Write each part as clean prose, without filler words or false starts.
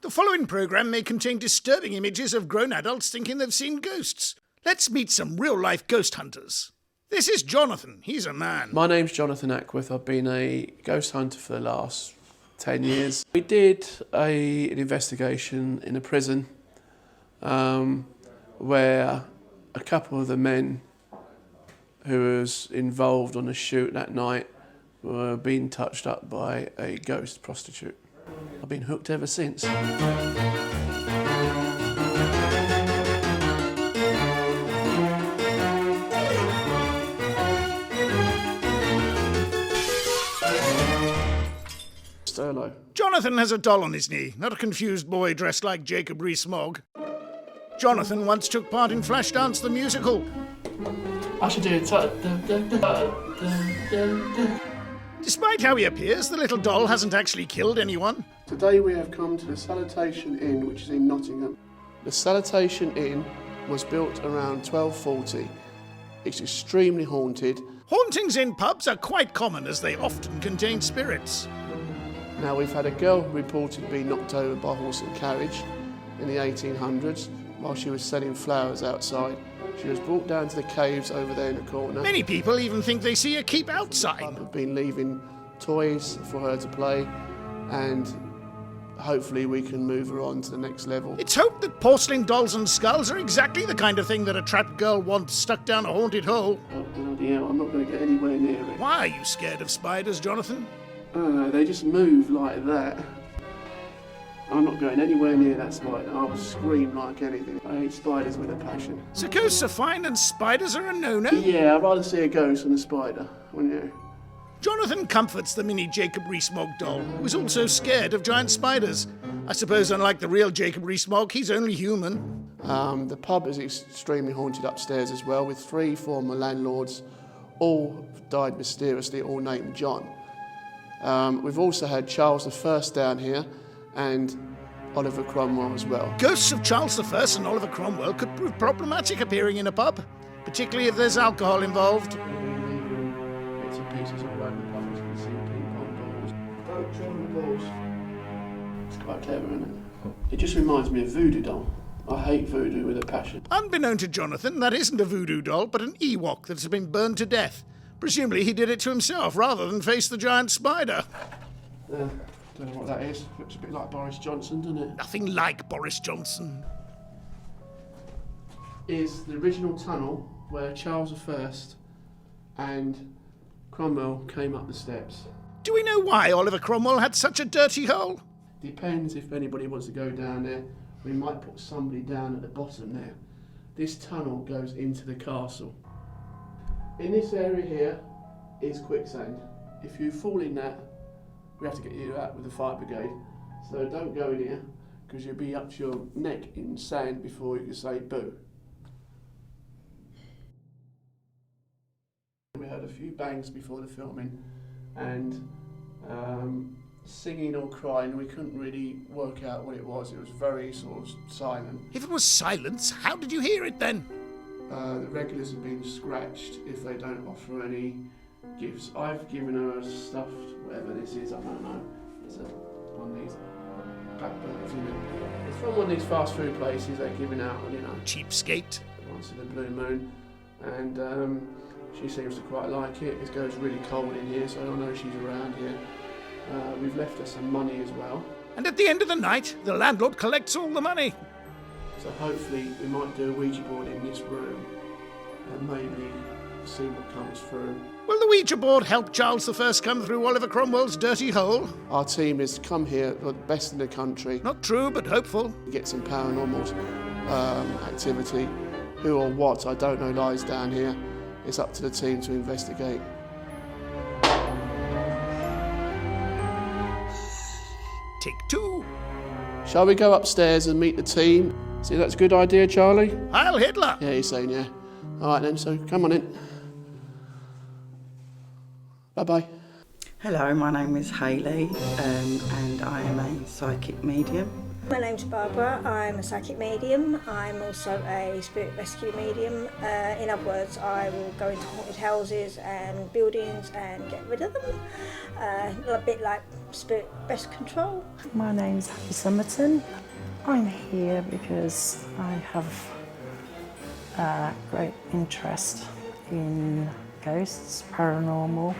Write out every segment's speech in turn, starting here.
The following programme may contain disturbing images of grown adults thinking they've seen ghosts. Let's meet some real-life ghost hunters. This is Jonathan. He's a man. My name's Jonathan Ackworth. I've been a ghost hunter for the last 10 years. We did an investigation in a prison where a couple of the men who was involved on the shoot that night were being touched up by a ghost prostitute. I've been hooked ever since. Hello. Jonathan has a doll on his knee, not a confused boy dressed like Jacob Rees-Mogg. Jonathan once took part in Flashdance the musical. I should do it. Despite how he appears, the little doll hasn't actually killed anyone. Today we have come to the Salutation Inn, which is in Nottingham. The Salutation Inn was built around 1240. It's extremely haunted. Hauntings in pubs are quite common as they often contain spirits. Now, we've had a girl reported being knocked over by a horse and carriage in the 1800s while she was selling flowers outside. She was brought down to the caves over there in the corner. Many people even think they see a keep out sign. We've been leaving toys for her to play, and hopefully we can move her on to the next level. It's hoped that porcelain dolls and skulls are exactly the kind of thing that a trapped girl wants stuck down a haunted hole. Oh, bloody hell, I'm not going to get anywhere near it. Why are you scared of spiders, Jonathan? I don't know, they just move like that. I'm not going anywhere near that spider. I will scream like anything. I hate spiders with a passion. So ghosts are fine and spiders are a no-no? Yeah, I'd rather see a ghost than a spider, wouldn't you? Jonathan comforts the mini Jacob Rees-Mogg doll, who is also scared of giant spiders. I suppose unlike the real Jacob Rees-Mogg, he's only human. The pub is extremely haunted upstairs as well, with 3 former landlords, all died mysteriously, all named John. We've also had Charles I down here and Oliver Cromwell as well. Ghosts of Charles I and Oliver Cromwell could prove problematic appearing in a pub, particularly if there's alcohol involved. Bits and pieces all over the pub, as you can see, ping-pong balls. Don't join the balls. It's quite clever, isn't it? It just reminds me of Voodoo Doll. I hate voodoo with a passion. Unbeknown to Jonathan, that isn't a voodoo doll, but an Ewok that has been burned to death. Presumably he did it to himself rather than face the giant spider. Don't know what that is. Looks a bit like Boris Johnson, doesn't it? Nothing like Boris Johnson. Is the original tunnel where Charles I and Cromwell came up the steps. Do we know why Oliver Cromwell had such a dirty hole? Depends if anybody wants to go down there. We might put somebody down at the bottom there. This tunnel goes into the castle. In this area here is quicksand. If you fall in that, we have to get you out with the fire brigade. So don't go in here, because you'll be up to your neck in sand before you can say boo. We had a few bangs before the filming, and singing or crying, we couldn't really work out what it was. It was very sort of silent. If it was silence, how did you hear it then? The regulars have been scratched if they don't offer any gifts. I've given her a stuffed, whatever this is, I don't know. It's one of these blackbirds, isn't it? It's from one of these fast food places they're giving out, you know. Cheapskate. Once in a blue moon. And she seems to quite like it. It goes really cold in here, so I know she's around here. We've left her some money as well. And at the end of the night, the landlord collects all the money. So hopefully we might do a Ouija board in this room and maybe see what comes through. Will the Ouija board help Charles I come through Oliver Cromwell's dirty hole? Our team is to come here, the best in the country. Not true, but hopeful. Get some paranormal activity. Who or what, I don't know, lies down here. It's up to the team to investigate. Take 2. Shall we go upstairs and meet the team? See, that's a good idea, Charlie? Heil Hitler! Yeah, he's saying yeah. All right then, so come on in. Bye-bye. Hello, my name is Hayley and I am a psychic medium. My name's Barbara, I'm a psychic medium. I'm also a spirit rescue medium. In other words, I will go into haunted houses and buildings and get rid of them. A bit like spirit pest control. My name's Happy Somerton. I'm here because I have a great interest in ghosts, paranormal.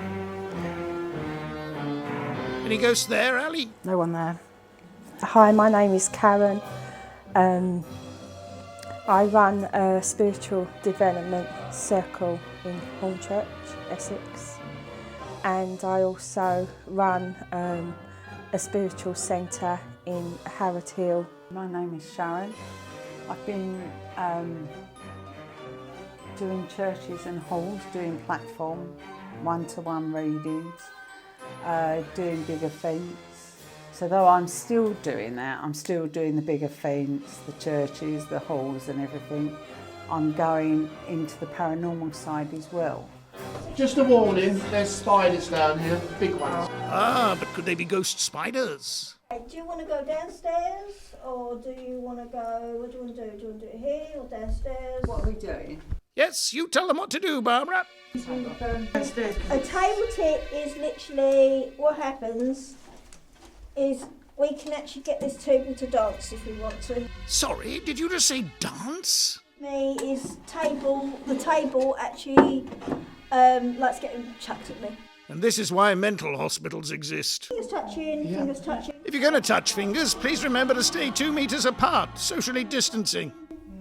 Any ghosts there, Ali? No one there. Hi, my name is Karen. I run a spiritual development circle in Hornchurch, Essex, and I also run a spiritual centre in Harrod Hill. My name is Sharon. I've been doing churches and halls, doing platform, one-to-one readings, doing big events. So though I'm still doing that, I'm still doing the big events, the churches, the halls and everything, I'm going into the paranormal side as well. Just a warning, there's spiders down here, big ones. Ah, but could they be ghost spiders? Do you want to go downstairs or do you want to go, what do you want to do? Do you want to do it here or downstairs? What are we doing? Yes, you tell them what to do, Barbara. A table tip is literally what happens is we can actually get this table to dance if we want to. Sorry, did you just say dance? Me is the table actually likes getting chucked at me. And this is why mental hospitals exist. Fingers touching, fingers touching. If you're going to touch fingers, please remember to stay 2 metres apart, socially distancing.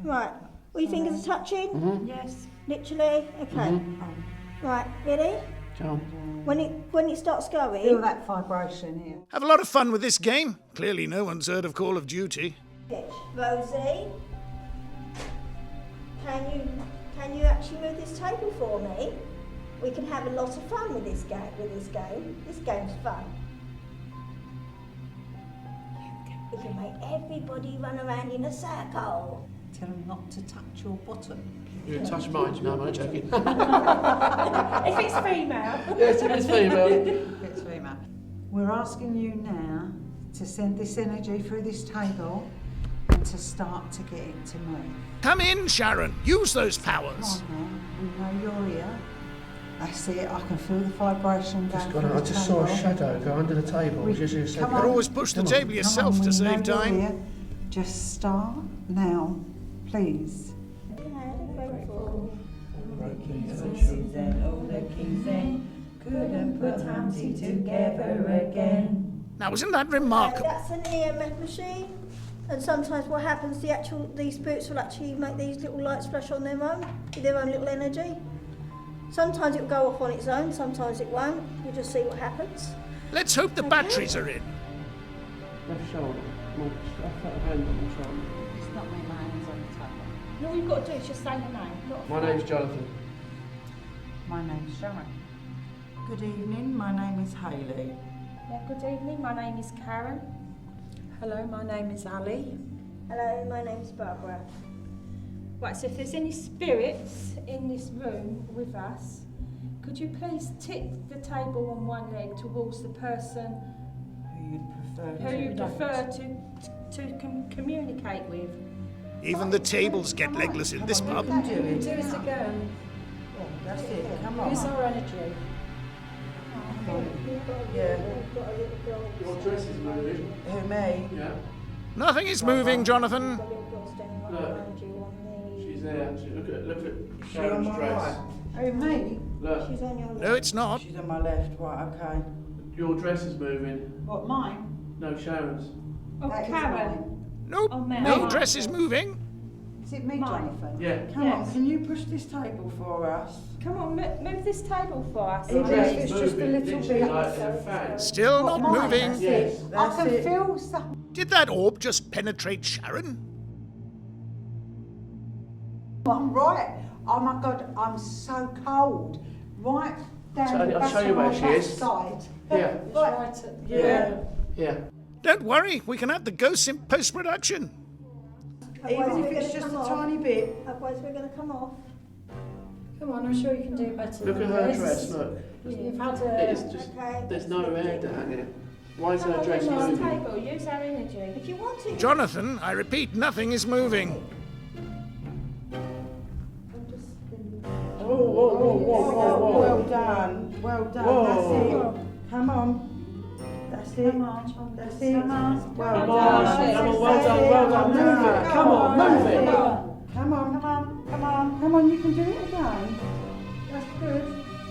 Right, all your fingers are touching? Yes. Literally? Okay. Right, ready? Go on. When it starts going... Feel that vibration here. Have a lot of fun with this game. Clearly no one's heard of Call of Duty. Rosie, can you actually move this table for me? We can have a lot of fun with this game. This game's fun. We can make everybody run around in a circle. Tell them not to touch your bottom. You're gonna touch mine? No, I'm only joking. If it's female. Yes, it is female. It's female. We're asking you now to send this energy through this table and to start to get it to move. Come in, Sharon. Use those powers. Come on now, we know you're here. I see it, I can feel the vibration going through the I just saw a shadow go under the table. Just a second. You can always push the table yourself to save time. Just start now, please. Couldn't put Hamsy together again. Now, isn't that remarkable? That's an EMF machine. And sometimes what happens, these spirits will actually make these little lights flash on their own, with their own little energy. Sometimes it will go off on its own, sometimes it won't. You'll just see what happens. Let's hope the batteries are in. Left shoulder. I've got a hand on my shoulder. It's not my hands on the table. All you've got to do is just say your name. My name's Jonathan. My name's Sharon. Good evening, my name is Hayley. Yeah, good evening, my name is Karen. Hello, my name is Ali. Hello, my name's Barbara. Right, so if there's any spirits in this room with us, could you please tip the table on one leg towards the person who you prefer to communicate with? Even the tables get legless in this pub. Do it again. Oh, that's it, come on. Use our energy. Yeah. Your dress is moving. Who, me? Yeah. Nothing is moving, Jonathan. Look. She's there. Look at She Sharon's on my dress. right? Who, me? Look. She's on your left. No, it's not. She's on my left, right, okay. Your dress is moving. What, mine? No, Sharon's. Oh, That is Karen. mine. Nope. Oh, Mel. No dress is moving. Is it me, Mine. Jonathan? Yeah. Come on, can you push this table for us? Come on, move this table for us. Even Dress if is it's just a moving, little literally bit. like in a fan. Still not Mine. moving. Yes. I That's can it. feel something. Did that orb just penetrate Sharon? I'm right. Oh my God, I'm so cold. Right down the I'll back show you of where my she is. backside. Yeah. Right. Yeah. Yeah. Don't worry, we can add the ghosts in post-production. Even if it's just a tiny bit. Otherwise we're going to come off. Come on, I'm sure you can do better Look at than her this. dress. Look. You've had a... It's just. Okay. There's no hair down here. Why is her dress Use the moving? table, use our energy. If you want to. Jonathan, I repeat, nothing is moving. Whoa, whoa, whoa, whoa, whoa, whoa. Well done. Well done. Whoa. That's it. Come on. That's it. Come on. That's it. Come on. Well Come done. on, come on, well done, well done. Move it. Come on, move it. Come on. Come on. Come on. Come on. You can do it again. That's good.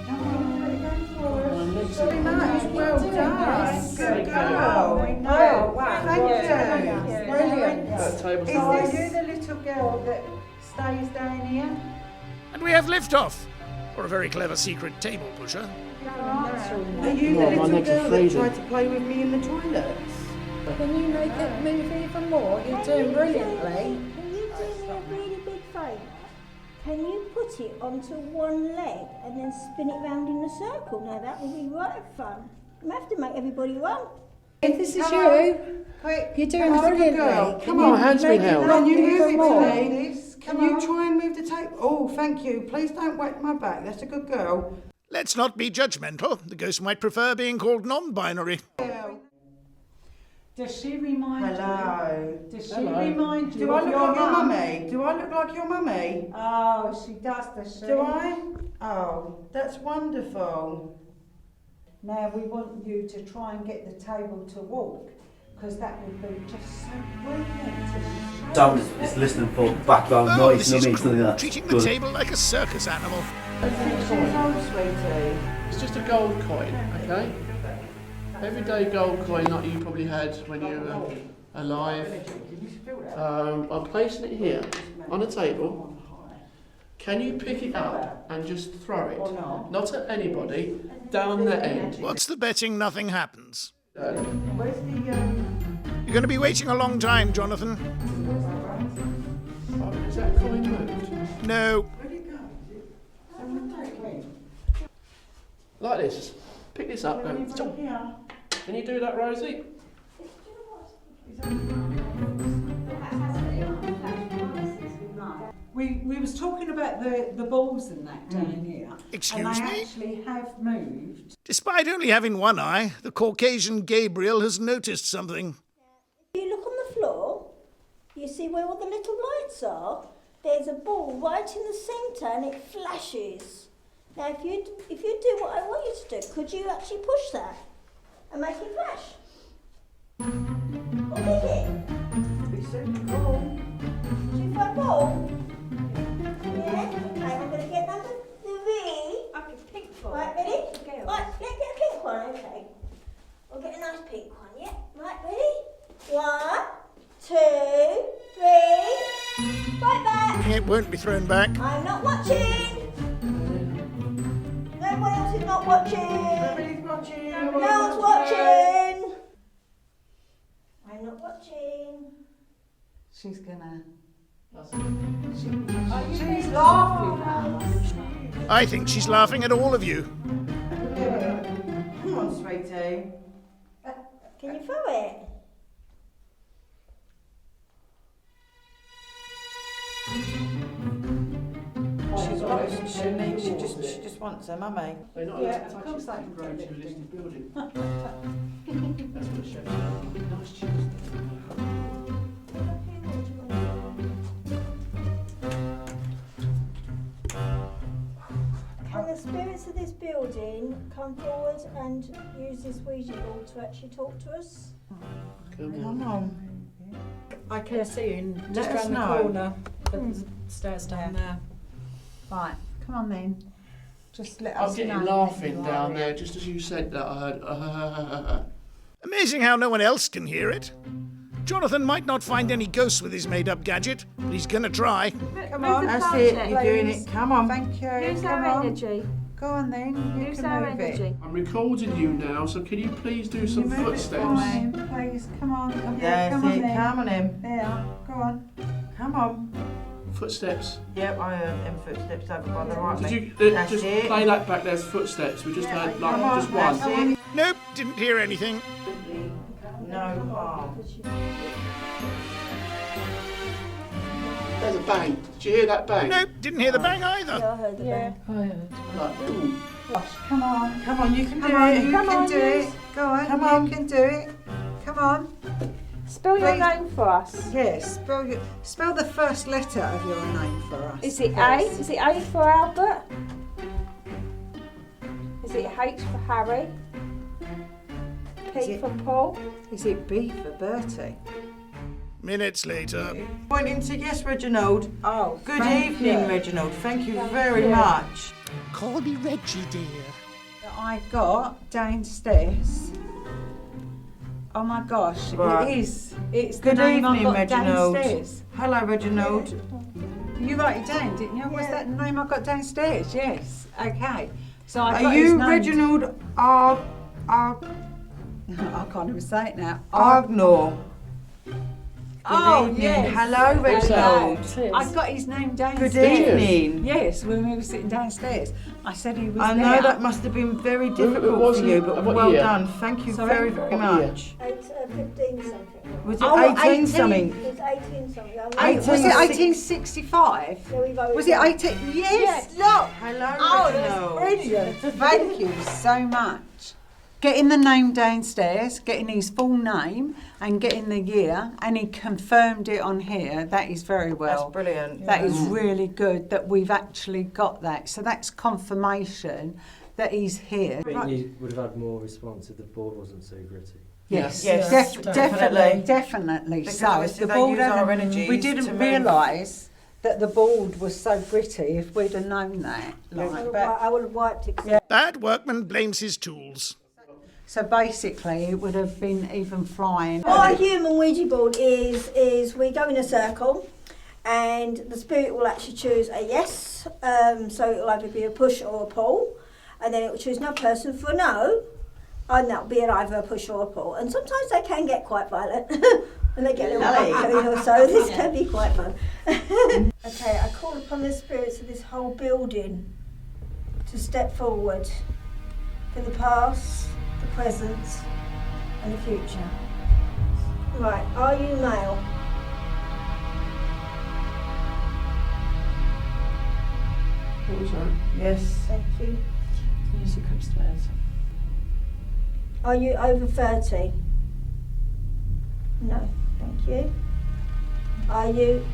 Come on. Do it again for us. Very much. Well done. Good girl. Oh, wow. Thank you. Brilliant. That table's Is nice. this you the little girl that stays down here? And we have liftoff. Or a very clever secret table pusher. Are you the Oh, my little legs are girl that freezing. tried to play with me in the toilets? Can you make it move even more? You're doing brilliantly. Can you do me a really big favour? Can you put it onto one leg and then spin it round in a circle? Now that will be right fun. You have to make everybody run. If this is Come you, Quick. you're doing That's a good brilliantly. girl. Come on, hands been held. Can you Even move it more. to me? Can you try and move the tape? Oh, thank you. Please don't whack my back. That's a good girl. Let's not be judgmental. The ghost might prefer being called non-binary. Does she remind Hello. you? Does she Hello. remind you Do I of look your like your mum? mummy? Do I look like your mummy? Oh, she does, does she? Do I? Oh, that's wonderful. Now we want you to try and get the table to walk, because that would be just so brilliant. Sound is listening for background Oh, noise, this you know is what I mean? Something cruel. that's Treating the good. table like a circus animal. 6 years old, sweetie. It's just a gold coin, okay? Everyday gold coin that you probably had when you were alive. I'm placing it here on a table. Can you pick it up and just throw it? Not at anybody, down the end. What's the betting nothing happens? Where's the, You're going to be waiting a long time, Jonathan. Oh, is that coin moved? No. where'd it go? Someone take it. Like this. Pick this up. Leave Go. it here. Can you do that, Rosie? We was talking about the balls and that down here. Excuse and they me? actually have moved. Despite only having one eye, the Caucasian Gabriel has noticed something. If you look on the floor, you see where all the little lights are. There's a ball right in the centre and it flashes. Now if you do what I want you to do, could you actually push that and make it flash? Or pick it? It's a ball. Do you find ball? Yeah? Okay, I'm going to get number 3. Okay, pink one. Right, ready? Girl. Right, let's get a pink one, okay. We'll get a nice pink one, yeah? Right, ready? 1, 2, 3. Right back. It won't be thrown back. I'm not watching. No one else is not watching. Nobody's watching. No one's watching. I'm not watching. She's gonna. She's laughing at us. I think she's laughing at all of you. Come on, sweetie. Can you throw it? She's lost. She just wants her mummy. They're not Yeah, allowed of to touch course it. they can Grow do to a it. listed building. That's what it shows. Nice Tuesday. Can the spirits of this building come forward and use this Ouija board to actually talk to us? Come on. I can see him Let just us round the know. corner of the stairs down there. Right, come on then. Just let I'm us know. getting when laughing you are down here. there, just as you said that. I heard. Amazing how no one else can hear it. Jonathan might not find any ghosts with his made-up gadget, but he's gonna try. Come on. That's it. You're doing it. Come on. Thank you. Use Come our on. energy. Go on then. You Use can our move energy. it. I'm recording you now, so can you please do some You move it footsteps? for me, please. Come on. Yeah, That's come on it. then. Come on in. There. Go on. Come on. Footsteps. Yep, I heard them footsteps over by the right. Did leg. you That's just it. play that back? There's footsteps. We just heard like Come on. just one. That's it. Nope, didn't hear anything. No harm. There's a bang. Did you hear that bang? Nope, didn't hear the bang either. Yeah, I heard the bang. Like, ooh. Come on. Come on, you can do Come on, it. you can do it. Go on, Come on. you can do it. Come on. Spell your Please. name for us. Yes, spell the first letter of your name for us. Is it A? Is it A for Albert? Is it H for Harry? P for Paul? Is it B for Bertie? Minutes later. Pointing to yes, Reginald. Oh, Good thank evening, you. Reginald. Thank you very much. Call me Reggie, dear. That I got downstairs. Oh my gosh, Right. it is. It's Good the name I evening, got Reginald. downstairs. Hello, Reginald. You wrote it down, didn't you? Was Yeah. that the name I got downstairs? Yes. Okay. So I got Are his you name. Reginald I can't even say it now. Agnor? Oh, evening. yes. Hello, Reginald. I got his name downstairs. Good evening. Yes, when we were sitting downstairs. I said he was I there. know that must have been very difficult was for he? you, but What well year? done. Thank you Sorry? very, very What year? much. 15 something. Was it Oh, 18 18. something? It's 18 something. Was it 1865? Yeah, we've always Was it 18? Yes, look. Hello, Oh, Reginald. that's brilliant. Thank you so much. Getting the name downstairs, getting his full name and getting the year, and he confirmed it on here. That is very well. That's brilliant. That is really good that we've actually got that. So that's confirmation that he's here. I think you would have had more response if the board wasn't so gritty. Yes, Yes, definitely. Because So obviously the they board use our hadn't- energies we to didn't move. realise that the board was so gritty. If we'd have known that, I would have wiped it. Bad workman blames his tools. so basically it would have been even flying. Our human Ouija board is we go in a circle and the spirit will actually choose a yes, so it'll either be a push or a pull, and then it will choose another person for a no, and that'll be either a push or a pull. And sometimes they can get quite violent and they get a little angry, so this can be quite fun. Okay, I call upon the spirits of this whole building to step forward for the past, the present and the future. Right, are you male? What was that? Yes. Thank you. Music upstairs. Are you over 30? No, thank you. Are you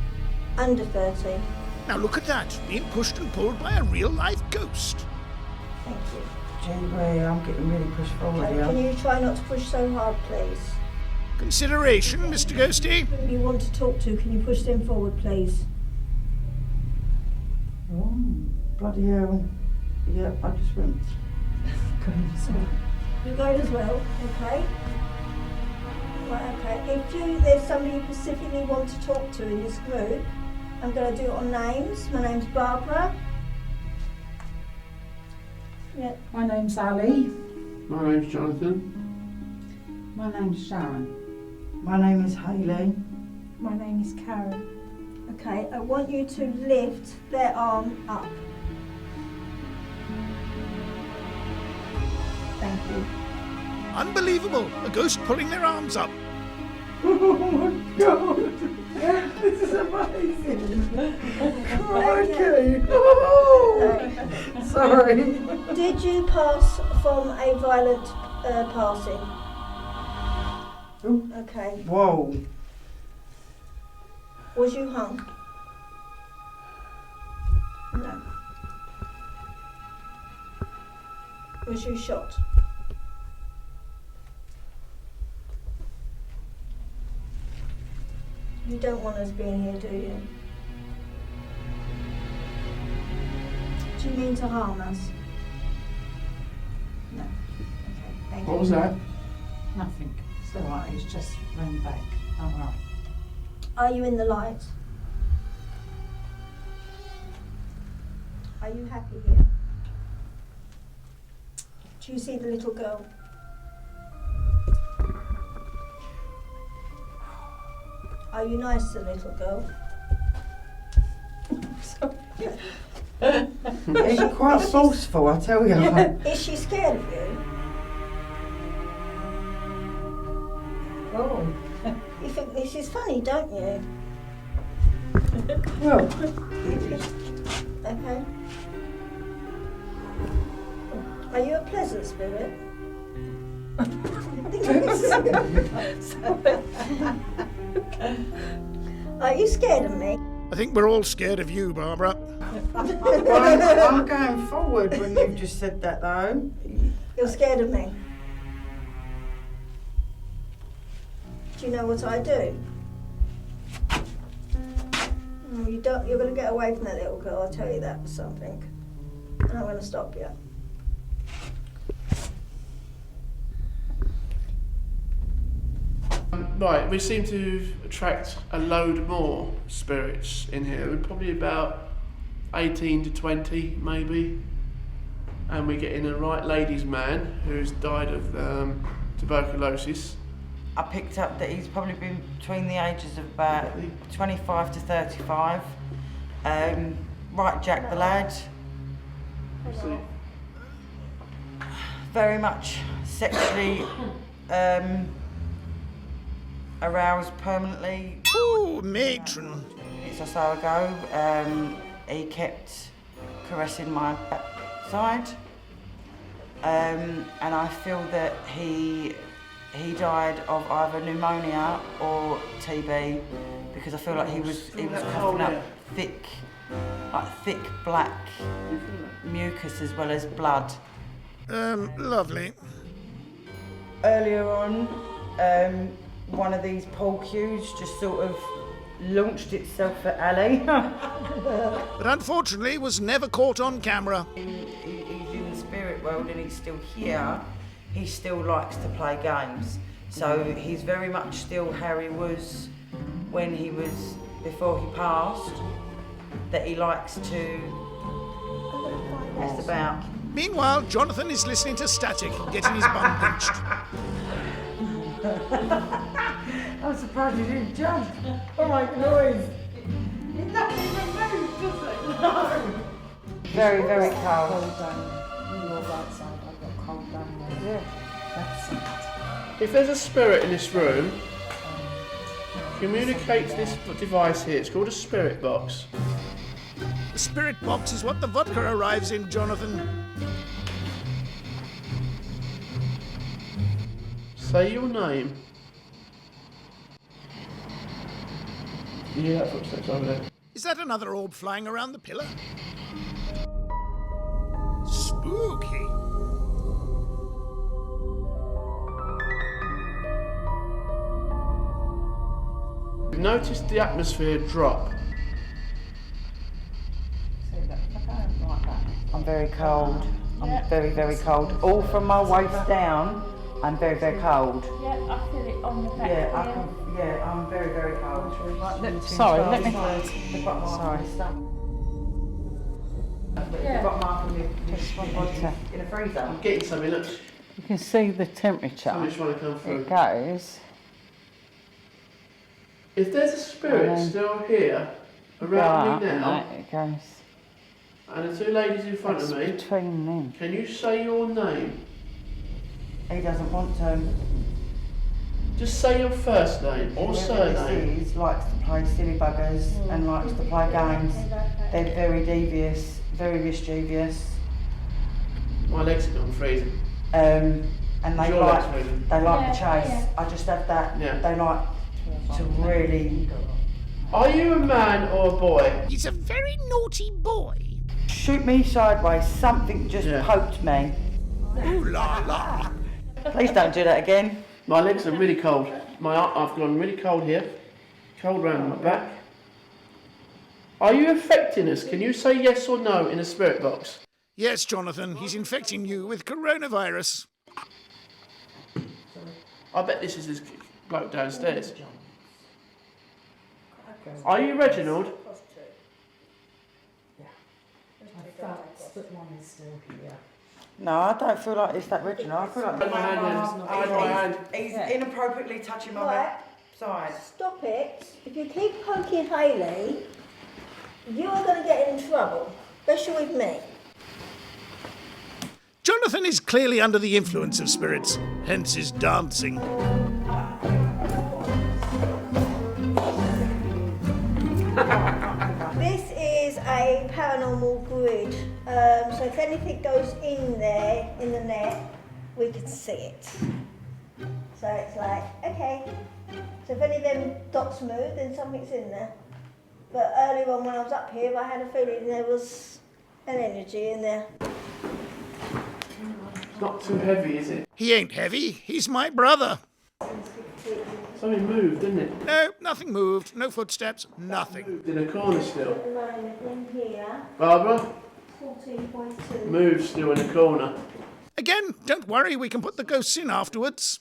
under 30? Now look at that, being pushed and pulled by a real-life ghost. Thank you. Gee, I'm getting really pushed forward Okay, here. can you try not to push so hard, please? Consideration, Mr. Ghosty. Who you want to talk to, can you push them forward, please? Oh, bloody hell. Yeah, I just went. You go as well, okay? Right, okay. If there's somebody you specifically want to talk to in this group, I'm going to do it on names. My name's Barbara. Yeah. My name's Ali. My name's Jonathan. My name's Sharon. My name is Hayley. My name is Karen. Okay, I want you to lift their arm up. Thank you. Unbelievable, a ghost pulling their arms up. Oh my god! This is amazing! Crikey! Oh, sorry. Did you pass from a violent passing? Ooh. Okay. Whoa. Was you hung? No. Was you shot? You don't want us being here, do you? Do you mean to harm us? No. Okay, thank What you. was that? Nothing. It's all right. He's just run back. All right. Are you in the light? Are you happy here? Do you see the little girl? Are you nice to the little girl? It's quite forceful, I tell you. Is she scared of you? Oh. You think this is funny, don't you? Well, Okay. Are you a pleasant spirit? Are you scared of me? I think we're all scared of you, Barbara. I'm going forward when you've just said that, though. You're scared of me? Do you know what I do? You don't. You're going to get away from that little girl, I'll tell you that for something. And I'm going to stop you. Right, we seem to attract a load more spirits in here. We're probably about 18 to 20 maybe. And we're getting a right ladies man who's died of tuberculosis. I picked up that he's probably been between the ages of about 25 to 35. Right, Jack the lad. Very much sexually aroused permanently. Ooh, matron. Weeks or so ago, he kept caressing my backside, and I feel that he died of either pneumonia or TB, because I feel like he was coughing up thick black mucus as well as blood. Lovely. Earlier on, one of these pool cues just sort of launched itself at Ali. But unfortunately was never caught on camera. He's in the spirit world and he's still here. He still likes to play games. So he's very much still how he was when he was, before he passed, that he likes to mess about. Meanwhile, Jonathan is listening to Static, getting his bum pinched. I'm surprised you didn't jump or make noise. It doesn't even move, does it? No. Very, very cold. Cold down. On your right side, I've got cold down there. Yeah. That's it. If there's a spirit in this room, communicate to this device here. It's called a spirit box. The spirit box is what the vodka arrives in, Jonathan. Say your name. Yeah, footsteps over there. Is that another orb flying around the pillar? Spooky. Notice the atmosphere drop. I'm very cold. I'm very, very cold. All from my waist down, I'm very, very cold. Yeah, I feel it on the back. I'm very, very cold. Sorry, let me. The bottom half of my stomach. The bottom half of my body in a freezer. I'm getting something, look. You can see the temperature. Something's trying to come through. It goes. If there's a spirit still here, around me now, It goes. and the two ladies in front of me, Between them. can you say your name? He doesn't want to. Just say your first name or surname. He likes to play silly buggers and likes to play games. They're very devious, very mischievous. My legs have gone freezing. And they Your like legs freezing. the chase. I just have that. Yeah. They like to really Are you a man or a boy? He's a very naughty boy. shoot me sideways. Something just poked me. Ooh la la. Please don't do that again. My legs are really cold. I've gone really cold here. Cold round my back. Are you affecting us? Can you say yes or no in a spirit box? Yes, Jonathan, he's infecting you with coronavirus. I bet this is this bloke downstairs. Are you Reginald? No, I don't feel like it's that Reginald. I feel like Hold my hand in. Hold my hand. he's inappropriately touching my side. Stop it. If you keep poking Hayley, you're going to get in trouble, especially with me. Jonathan is clearly under the influence of spirits, hence his dancing. grid. So if anything goes in there, in the net, we can see it. So it's like, okay. So if any of them dots move, then something's in there. But earlier on when I was up here, I had a feeling there was an energy in there. It's not too heavy, is it? He ain't heavy. He's my brother. Something moved, didn't it? No, nothing moved. No footsteps. Nothing. Moved in a corner still. At the moment in here, Barbara? 14.2. Moved still in a corner. Again, don't worry. We can put the ghosts in afterwards.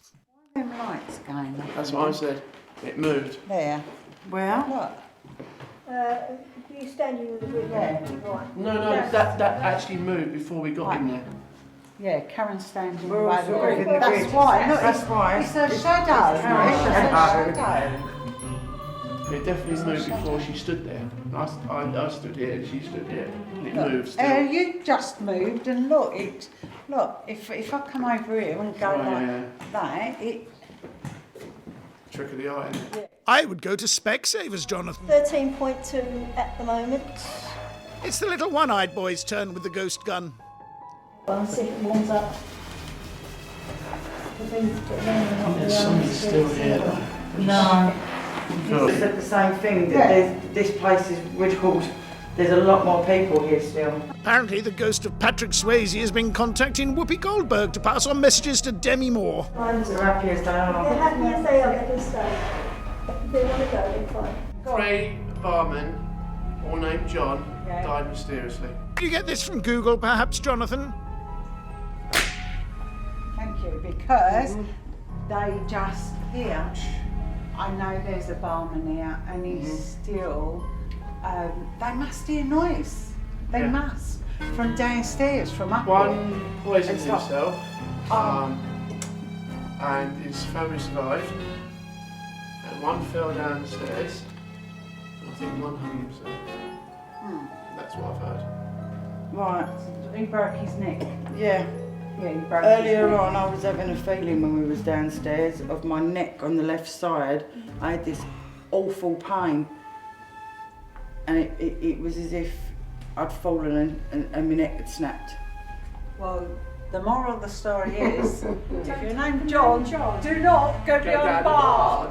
Them lights going on. That's what I said. It moved. There. Where? What? You standing with the grid Yeah. right. No, that actually moved before we got in there. Yeah, Karen's standing We're by all the sort of grid. in the That's grid. why. Look, That's why. It's a shadow. It's a shadow. It definitely moved before she stood there. I stood here and she stood here. And it moved still. You just moved and look, if I come over here and go like that, it... Trick of the eye, isn't it? I would go to Specsavers, Jonathan. 13.2 at the moment. It's the little one-eyed boy's turn with the ghost gun. I'll see if it warms up. There's something still here though. No. Cool. You said the same thing, that this place is ridiculous. There's a lot more people here still. Apparently, the ghost of Patrick Swayze has been contacting Whoopi Goldberg to pass on messages to Demi Moore. They're happy as they are. They're happy as they are, they can stay. If they want to go, they're fine. 3 barmen, all named John, died mysteriously. Did you get this from Google, perhaps, Jonathan? Thank you, because they just here. I know there's a barman here, and he's still. They must hear noise. They must from downstairs, from up. One poisoned It's not- himself, and his family survived. And one fell down the stairs. And I think one hung himself. That's what I've heard. Right. He broke his neck. Yeah. Yeah, he broke Earlier his neck. on, I was having a feeling when we was downstairs of my neck on the left side. I had this awful pain, and it was as if I'd fallen and my neck had snapped. Well, the moral of the story is, if your name's John, do not go beyond bar.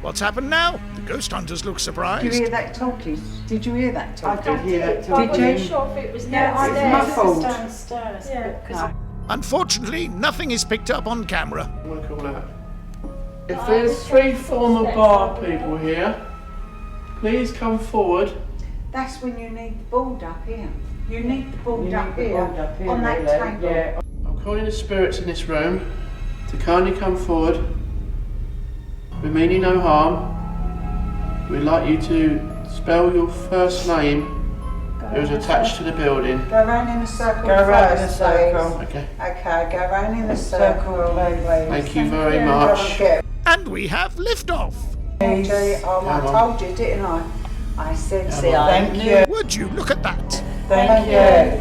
What's happened now? The ghost hunters look Did you surprised. hear that talking? Did you hear that talking? I did hear that I talking. wasn't sure if it was downstairs. It's muffled. Downstairs. Yeah. Unfortunately, nothing is picked up on camera. I want to call out. If there's 3 former bar people here, please come forward. That's when you need the board up here. You need the board, You up, need the here, board up here, on that really. table. Yeah. I'm calling the spirits in this room to kindly come forward. We mean you no harm. We'd like you to spell your first name that was attached to the building. Go round in a circle. Go round in a first, circle. please. Okay. Okay, go round in a circle, please. Thank you very Don't much. forget. And we have liftoff. I Come on. told you, didn't I? I said, Come see, on. I Thank knew. you. Would you look at that? Thank you.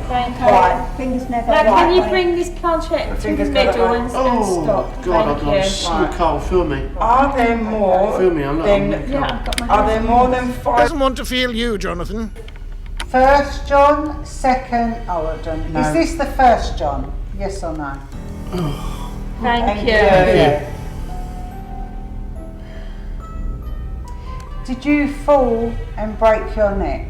Thank you. Right, things never Now, can you right. bring this planchette to the fingers got it middle right. and Oh, stop? God, Thank you. I'm so cold. Feel me. Are there more Feel me. I'm not. than? Yeah, I've got my Are there more than 5? Doesn't want to feel you, Jonathan. First John, second. Oh, well done. No. Is this the first John? Yes or no? Thank you. Yeah. Did you fall and break your neck?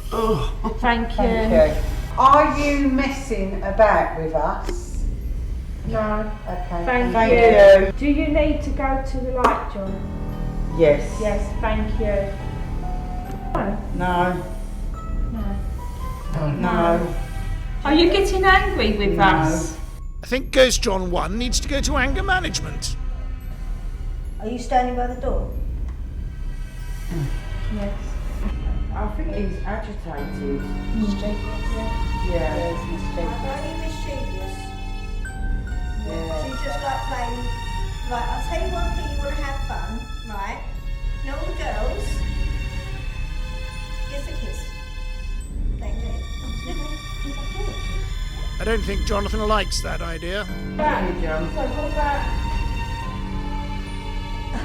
Thank you. Thank you. Are you messing about with us? No. Okay. Thank you. you. Do you need to go to the light, John? Yes. Yes, thank you. No. No. No. Are you getting angry with us? I think Ghost John 1 needs to go to anger management. Are you standing by the door? Yes. I think he's agitated. Mischievous, yeah. Yeah. There's mischievous. Are you mischievous? Yeah. So you just like playing, right, I'll tell you one thing, you want to have fun, right? You know all the girls? Kiss a kiss. Thank you. I don't think Jonathan likes that idea. Thank you, John. So what about...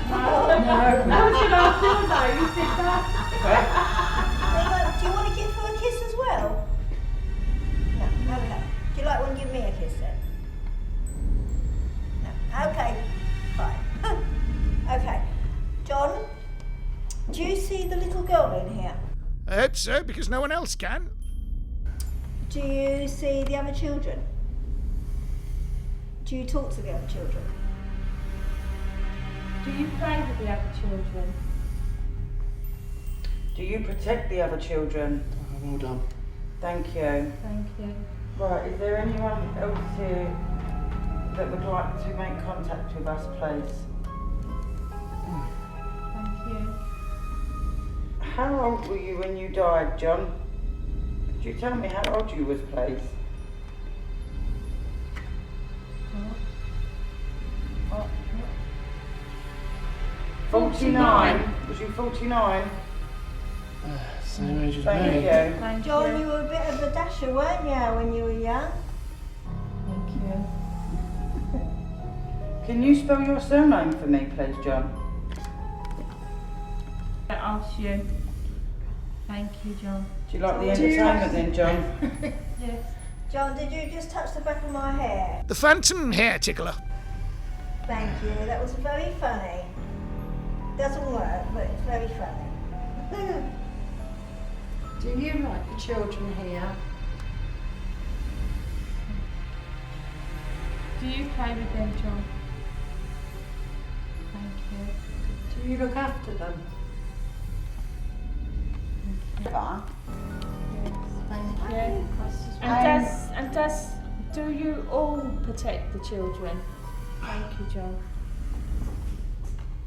No. How should I feel though? You said that. Do you want to give her a kiss as well? No, okay. Do you like one? Give me a kiss then. No, okay, fine. Okay, John, do you see the little girl in here? I hope so, because no one else can. Do you see the other children? Do you talk to the other children? Do you play with the other children? Do you protect the other children? Oh, well done. Thank you. Thank you. Right, is there anyone else here that would like to make contact with us, please? Thank you. How old were you when you died, John? Could you tell me how old you was, please? What? 49. Was you 49? Same age as Thank me. you. Thank John, you. you were a bit of a dasher, weren't you, when you were young? Thank you. Can you spell your surname for me, please, John? I ask you. Thank you, John. Do you like the entertainment then, John? Yes. John, did you just touch the back of my hair? The phantom hair tickler. Thank you, that was very funny. Doesn't work, but it's very funny. Do you like the children here? Do you play with them, John? Thank you. Do you look after them? Yes, thank you. And do you all protect the children? Thank you, John.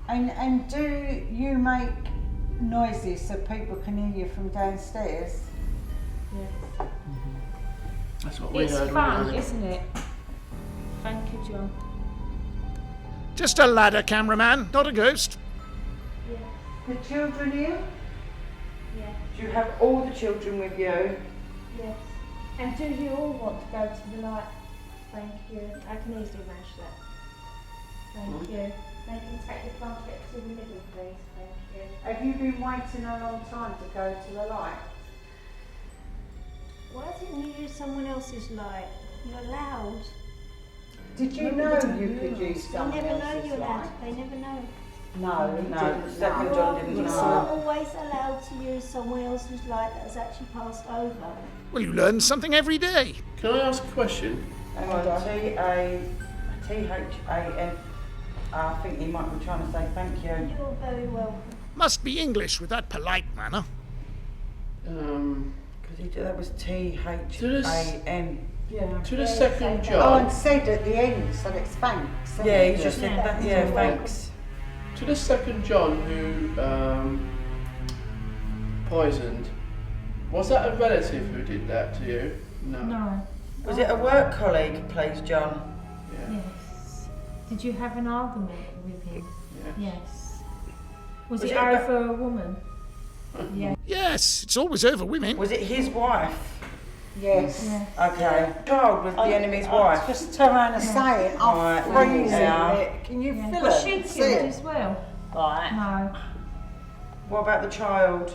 And do you make noises so people can hear you from downstairs? Yes. That's what we It's heard. fun, isn't it? Thank you, John. Just a ladder cameraman, not a ghost. Yes. The children here? Yes. Do you have all the children with you? Yes. And do you all want to go to the light? Thank you. I can easily manage that. Thank you. They can take the contract to the middle, please. Thank you. Have you been waiting a long time to go to the light? Why didn't you use someone else's light? You're allowed. Did you know you could use They someone never know else's you're allowed. light? They never know. No, you No, didn't. Second No. John didn't You're know. not always allowed to use someone else's light that has actually passed over. Well, you learn something every day. Can I ask a question? Hang on, T-H-A-N. I think he might be trying to say thank you. You're very welcome. Must be English with that polite manner. Because that was T-H-A-N. Yeah. To the second Oh, John. and said at the end, so it's thanks. isn't Yeah, it? he's just said that. Yeah, thanks. To the second John who poisoned. Was that a relative who did that to you? No. No. Was it a work colleague, please, John? Yeah. Yes. Did you have an argument with him? Yeah. Yes. Was Was it it over a woman? Yes. Yes, it's always over women. Was it his wife? Yes. Yes. Okay. Child was the enemy's wife. Just turn around and say it. I'm Right, freezing yeah. it. Can you Yeah. feel Was it? she See killed it? as well? Right. No. What about the child?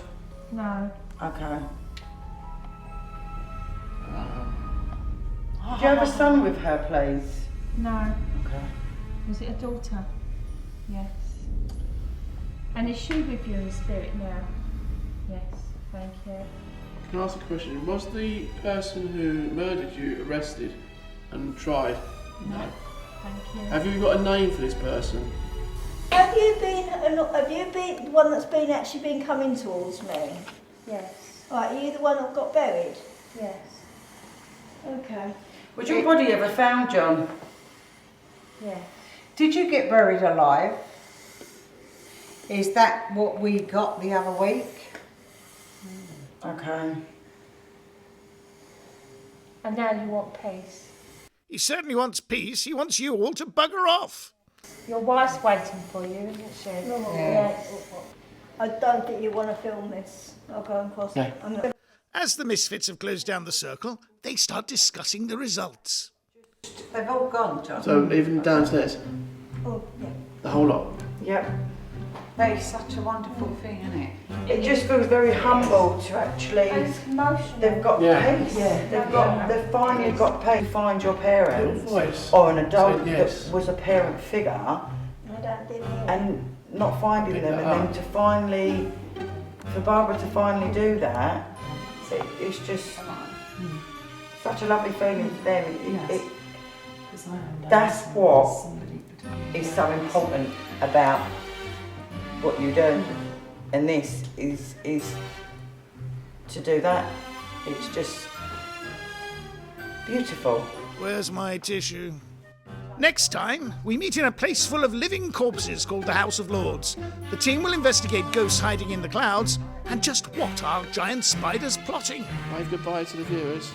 No. Okay. Do you have a son with her, please? No. Okay. Was it a daughter? Yes. And is she with you in spirit now? Yes. Thank you. Can I ask a question? Was the person who murdered you arrested and tried? No. Thank you. Have you got a name for this person? Have you been the one that's been actually been coming towards me? Yes. Right, are you the one that got buried? Yes. Okay. Was your body ever found, John? Yes. Did you get buried alive? Is that what we got the other week? Okay. And now you want peace. He certainly wants peace. He wants you all to bugger off. Your wife's waiting for you, isn't she? Yes. I don't think you want to film this. I'll go and cross it. I'm not. As the Misfits have closed down the circle, they start discussing the results. They've all gone, John. So even downstairs, Oh, yeah. the whole lot. Yep. That is such a wonderful thing, isn't it? It just feels very humble to actually. And it's emotional. They've got peace. They've finally got peace. Find your parents or an adult that was a parent figure, and not finding them, and then to finally, for Barbara to finally do that, it's just such a lovely feeling for them. That's what is so important about what you do, and this is to do that. It's just beautiful. Where's my tissue? Next time, we meet in a place full of living corpses called the House of Lords. The team will investigate ghosts hiding in the clouds and just what are giant spiders plotting. Wave goodbye to the viewers.